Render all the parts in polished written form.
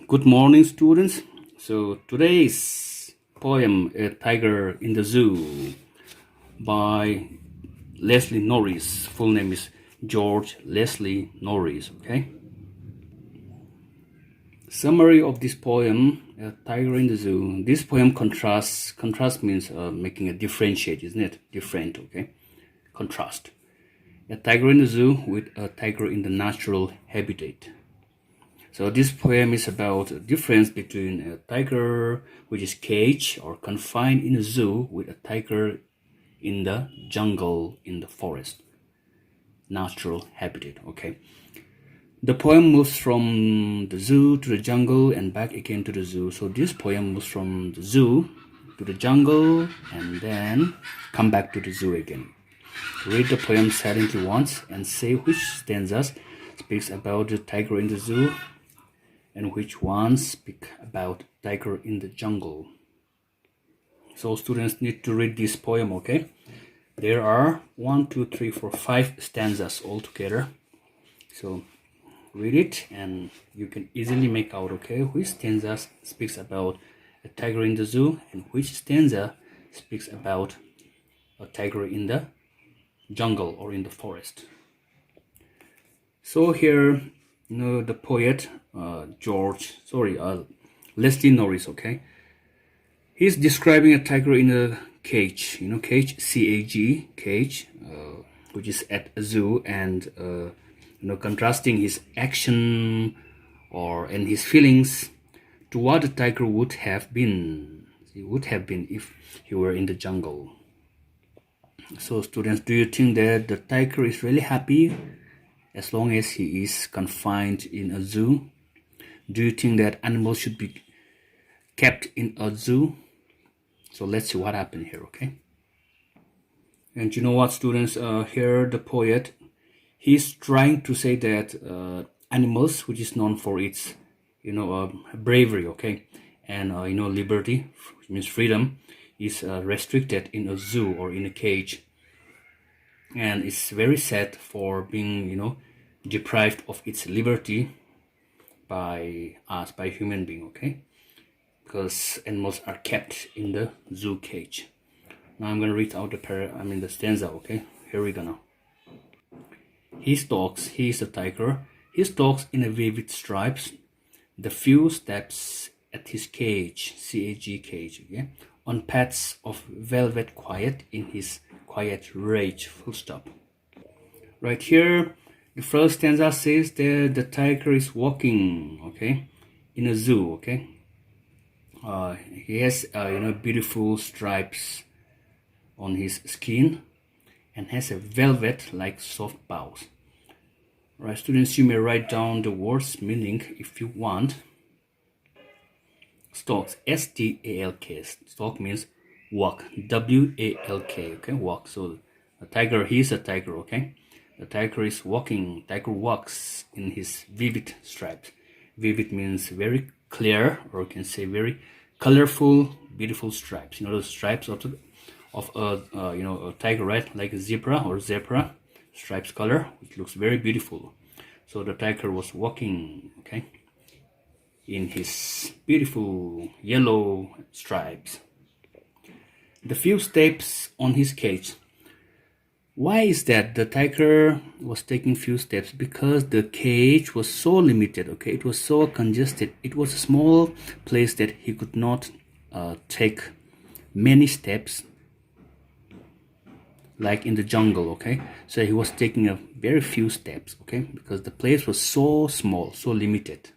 Good morning, students. So today's poem, A Tiger in the Zoo, by Leslie Norris. Full name is George Leslie Norris. Okay. Summary of this poem, A Tiger in the Zoo. This poem contrasts. Contrast means making a differentiate, isn't it? Different. Okay. Contrast. A tiger in the zoo with a tiger in the natural habitat. So this poem is about the difference between a tiger which is caged or confined in a zoo with a tiger in the jungle, in the forest, natural habitat. Okay. The poem moves from the zoo to the jungle and back again to the zoo. So this poem moves from the zoo to the jungle and then come back to the zoo again. Read the poem silently once and say which stanzas speaks about the tiger in the zoo and which ones speak about tiger in the jungle. So students need to read this poem, okay? There are 5 stanzas altogether. So read it and you can easily make out, okay, which stanza speaks about a tiger in the zoo and which stanza speaks about a tiger in the jungle or in the forest. So here, the poet Leslie Norris, okay, he's describing a tiger in a cage, cage, C-A-G, cage, which is at a zoo, and contrasting his action and his feelings to what a tiger would have been. He would have been if he were in the jungle. So students, do you think that the tiger is really happy as long as he is confined in a zoo? Do you think that animals should be kept in a zoo? So let's see what happened here, okay? And you know what, students? Here the poet, he's trying to say that animals, which is known for its, bravery, okay, and liberty, which means freedom, is restricted in a zoo or in a cage, and it's very sad for being, deprived of its liberty by us, by human being, okay, because animals are kept in the zoo cage. Now I'm gonna read out the stanza, okay? Here we go now. He is a tiger, he stalks in a vivid stripes, the few steps at his cage, C-A-G, cage, okay, on paths of velvet quiet in his quiet rage, full stop. Right here, the first stanza says that the tiger is walking, okay, in a zoo, okay. He has, beautiful stripes on his skin and has a velvet-like soft paws. Right, students, you may write down the words meaning if you want. Stalks, S-T-A-L-K. Stalk means walk, W-A-L-K, okay, walk. So a tiger, he's a tiger, okay. The tiger is walking, tiger walks in his vivid stripes. Vivid means very clear, or you can say very colorful, beautiful stripes. The stripes of a tiger, right? Like a zebra or zebra stripes color, which looks very beautiful. So the tiger was walking, okay, in his beautiful yellow stripes. The few steps on his cage. Why is that? The tiger was taking few steps because the cage was so limited, okay? It was so congested. It was a small place that he could not take many steps like in the jungle, okay? So he was taking a very few steps, okay? Because the place was so small, so limited.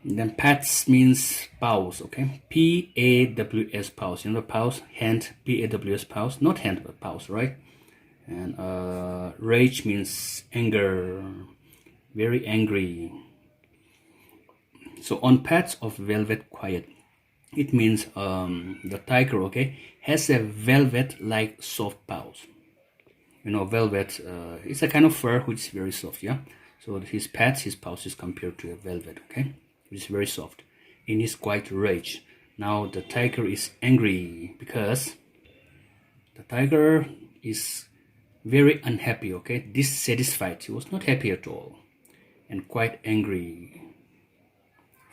And then paths means paws, okay? P-A-W-S, paws. Paws, hand, P-A-W-S, paws. Not hand, but paws, right? And rage means anger, very angry. So on paths of velvet quiet, it means the tiger, okay, has a velvet-like soft paws. Velvet, it's a kind of fur which is very soft, yeah? So his paws is compared to a velvet, okay, which is very soft. In his quiet rage. Now the tiger is angry because the tiger is very unhappy, okay, dissatisfied. He was not happy at all and quite angry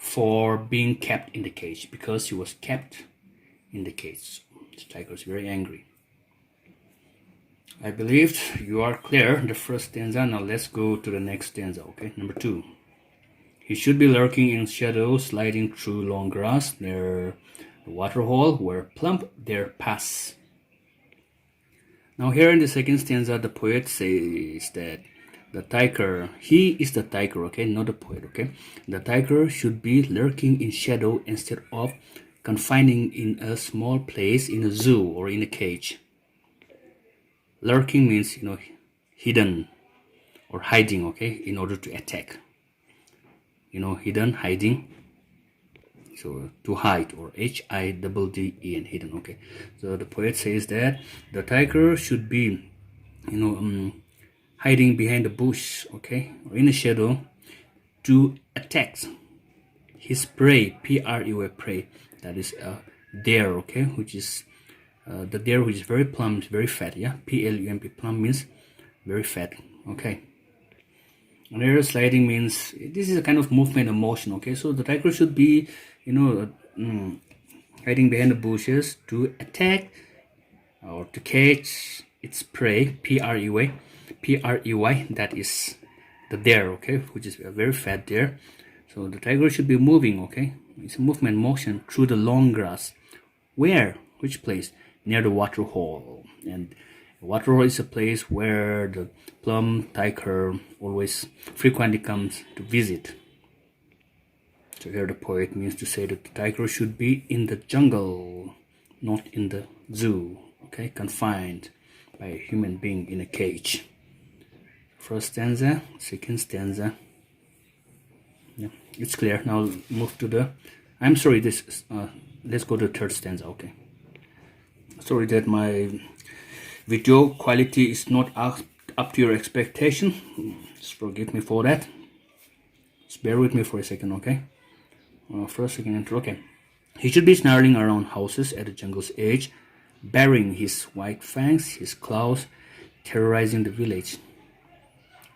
for being kept in the cage, because he was kept in the cage. The tiger is very angry. I believe you are clear, the first stanza. Now let's go to the next stanza, okay? Number 2. He should be lurking in shadows, sliding through long grass near the water hole where plump there pass. Now here in the second stanza, the poet says that the tiger, he is the tiger, okay, not the poet, okay? The tiger should be lurking in shadow instead of confining in a small place in a zoo or in a cage. Lurking means, hidden or hiding, okay, in order to attack. Hidden, hiding. So to hide, or HIDDEN, hidden, okay. So the poet says that the tiger should be, hiding behind the bush, okay, or in the shadow to attack his prey, PREY, prey. That is deer, okay, which is the deer which is very plump, very fat, yeah. PLUMP, plump means very fat, okay. And here sliding means this is a kind of movement and motion, okay. So the tiger should be, hiding behind the bushes to attack or to catch its prey, PREY, that is the deer, okay, which is a very fat deer. So the tiger should be moving, okay. It's a movement, motion through the long grass. Where? Which place? Near the water hole. And the water hole is a place where the plump tiger always frequently comes to visit. So here the poet means to say that the tiger should be in the jungle, not in the zoo, okay, confined by a human being in a cage. First stanza, second stanza. Yeah, it's clear. Now move to the, I'm sorry, let's go to the third stanza, okay. Sorry that my video quality is not up to your expectation. Just forgive me for that. Just bear with me for a second, okay. First, second intro, okay. He should be snarling around houses at the jungle's edge, baring his white fangs, his claws, terrorizing the village.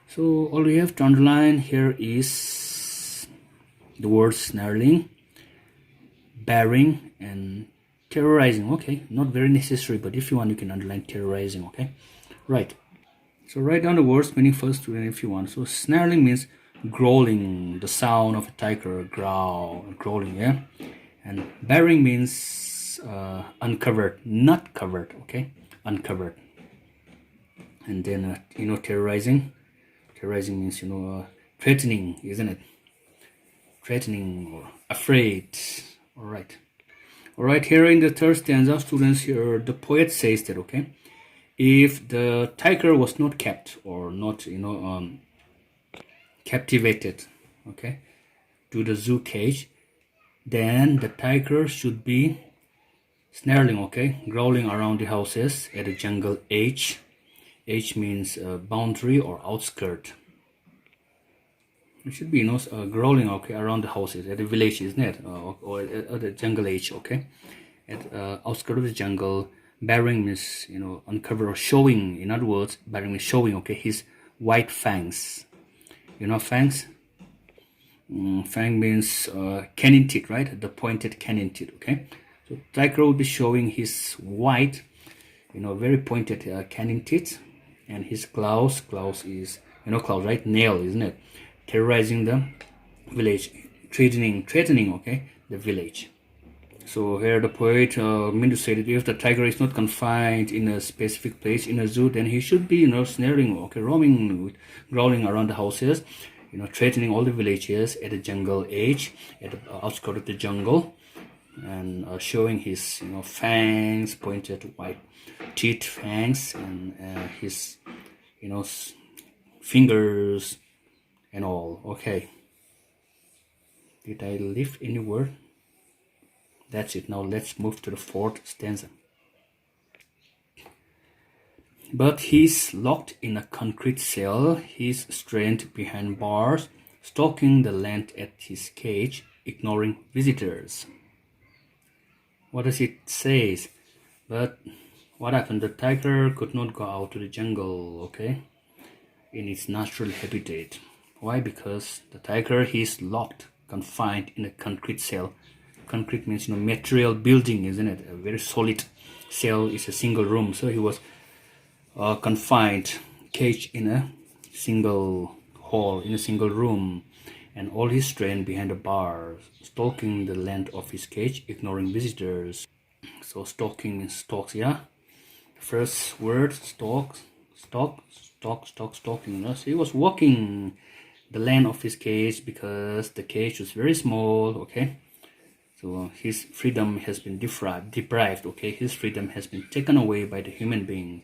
So all we have to underline here is the words snarling, baring, and terrorizing, okay. Not very necessary, but if you want, you can underline terrorizing, okay. Right. So write down the words meaning first student if you want. So snarling means growling, the sound of a tiger growling, yeah. And baring means uncovered, not covered, okay, uncovered. And then terrorizing means threatening, isn't it? Threatening or afraid. All right, here in the third stanza, students, here the poet says that, okay, if the tiger was not kept or not captivated, okay, to the zoo cage, then the tiger should be snarling, okay, growling around the houses at the jungle edge. Edge means boundary or outskirt. It should be growling, okay, around the houses at the village, isn't it? Or at the jungle edge, okay, at outskirt of the jungle. Baring means uncover or showing. In other words, baring means showing, okay, his white fangs. Fangs? Fang means canine teeth, right? The pointed canine teeth, okay? So tiger will be showing his white, very pointed canine teeth, and his claws. Claws is, claws, right? Nail, isn't it? Terrorizing the village, threatening, okay, the village. So here the poet meant to say that if the tiger is not confined in a specific place in a zoo, then he should be, snaring, okay, roaming, growling around the houses, threatening all the villages at the jungle edge, at the outskirts of the jungle, and showing his, fangs, pointed white teeth, fangs, and his, fingers, and all. Okay. Did I leave any word? That's it. Now let's move to the fourth stanza. But he's locked in a concrete cell, he's strained behind bars, stalking the land at his cage, ignoring visitors. What does it say? But what happened? The tiger could not go out to the jungle, okay, in its natural habitat. Why? Because the tiger, he's locked confined in a concrete cell. Concrete means, material building, isn't it? A very solid cell is a single room. So he was confined, caged in a single hall, in a single room, and all his strength behind the bars, stalking the length of his cage, ignoring visitors. So stalking means stalks, yeah. First word, stalk, stalking. So he was walking the length of his cage because the cage was very small, okay. So his freedom has been deprived, okay. His freedom has been taken away by the human being.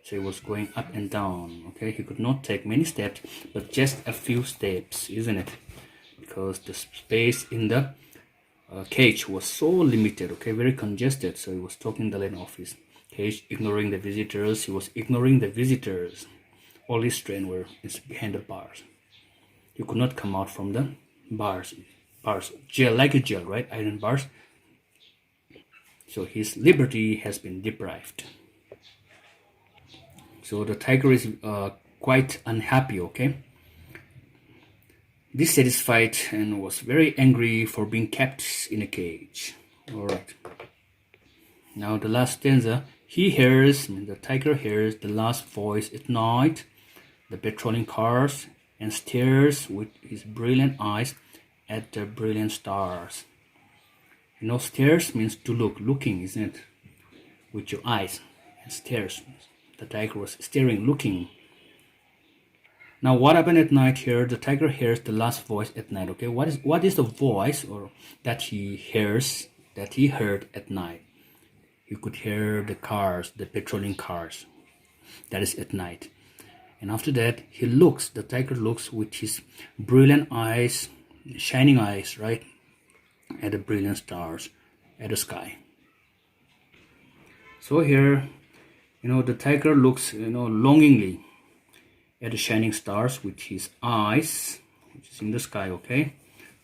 So he was going up and down, okay. He could not take many steps, but just a few steps, isn't it? Because the space in the cage was so limited, okay, very congested. So he was talking the length of his cage, ignoring the visitors. He was ignoring the visitors. All his strength were behind the bars. He could not come out from the bars, jail, like a jail, right? Iron bars. So his liberty has been deprived. So the tiger is quite unhappy, okay, dissatisfied, and was very angry for being kept in a cage. All right. Now the last stanza. The tiger hears the last voice at night, the patrolling cars, and stares with his brilliant eyes at the brilliant stars. Stares means to look, looking, isn't it? With your eyes. And stares. The tiger was staring, looking. Now what happened at night here? The tiger hears the last voice at night, okay? What is the voice or that he hears, that he heard at night? You could hear the cars, the patrolling cars. That is at night. And after that, the tiger looks with his brilliant eyes, shining eyes, right? At the brilliant stars, at the sky. So here, the tiger looks, longingly at the shining stars with his eyes, which is in the sky, okay?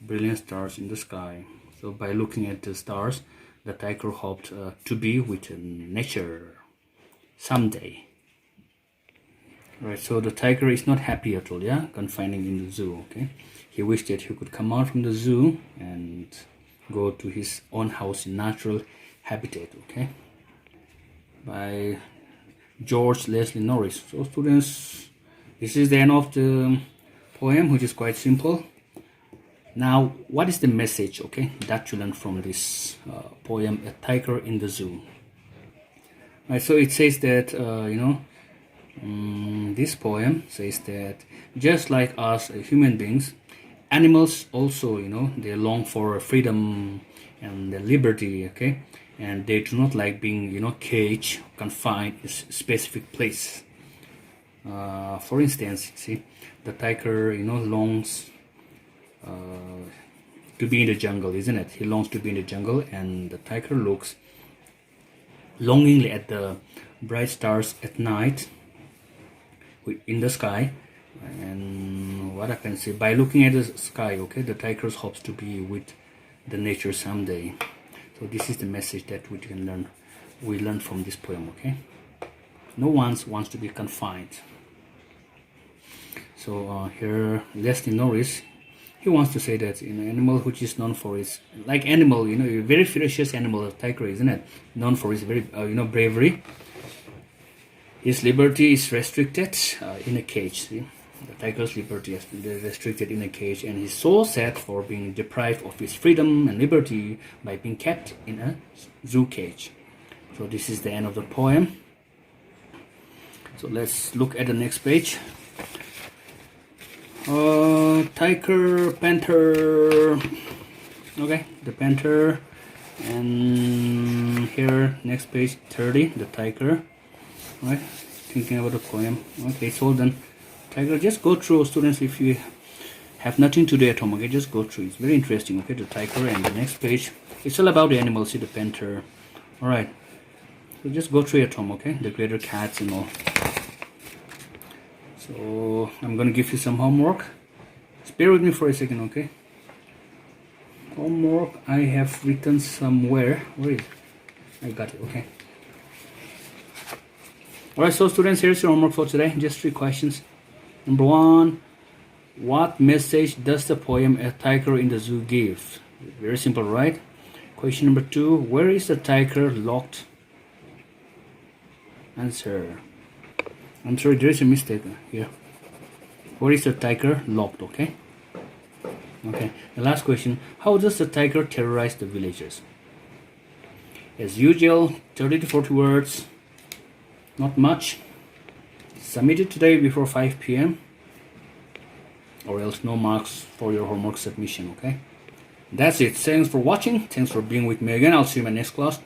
Brilliant stars in the sky. So by looking at the stars, the tiger hoped to be with nature someday. Right, so the tiger is not happy at all, yeah? Confining in the zoo, okay? He wished that he could come out from the zoo and go to his own house in natural habitat, okay? By George Leslie Norris. So students, this is the end of the poem, which is quite simple. Now, what is the message, okay, that you learn from this poem, A Tiger in the Zoo? Right, so it says that, this poem says that just like us human beings, animals also, they long for freedom and liberty, okay, and they do not like being, caged, confined in a specific place. For instance, see, the tiger, longs to be in the jungle, isn't it? He longs to be in the jungle, and the tiger looks longingly at the bright stars at night in the sky. And what I can say, by looking at the sky, okay, the tiger hopes to be with the nature someday. So this is the message that we learn from this poem, okay? No one wants to be confined. So here Leslie Norris, he wants to say that animal which is known for its, like animal, a very ferocious animal, a tiger, isn't it? Known for its very bravery. His liberty is restricted in a cage. See? The tiger's liberty has been restricted in a cage, and he's so sad for being deprived of his freedom and liberty by being kept in a zoo cage. So this is the end of the poem. So let's look at the next page. Tiger, panther. Okay, the panther. And here, next page 30, the tiger. Right, thinking about the poem. Okay, so then tiger, just go through, students, if you have nothing to do at home, okay, just go through. It's very interesting, okay, the tiger. And the next page, it's all about the animals, see, the panther. All right, so just go through at home, okay, the greater cats and all. So I'm gonna give you some homework. Just bear with me for a second, okay? Homework I have written somewhere. Where is it? I got it, okay. Alright, so students, here's your homework for today. Just 3 questions. Number 1, What message does the poem A Tiger in the Zoo give? Very simple, right? Question number 2. Where is the tiger locked? Answer. I'm sorry, there is a mistake here. Where is the tiger locked? Okay. Okay. The last question. How does the tiger terrorize the villagers? As usual, 30 to 40 words. Not much. Submit it today before 5 p.m. or else no marks for your homework submission. Okay. That's it. Thanks for watching. Thanks for being with me again. I'll see you in my next class.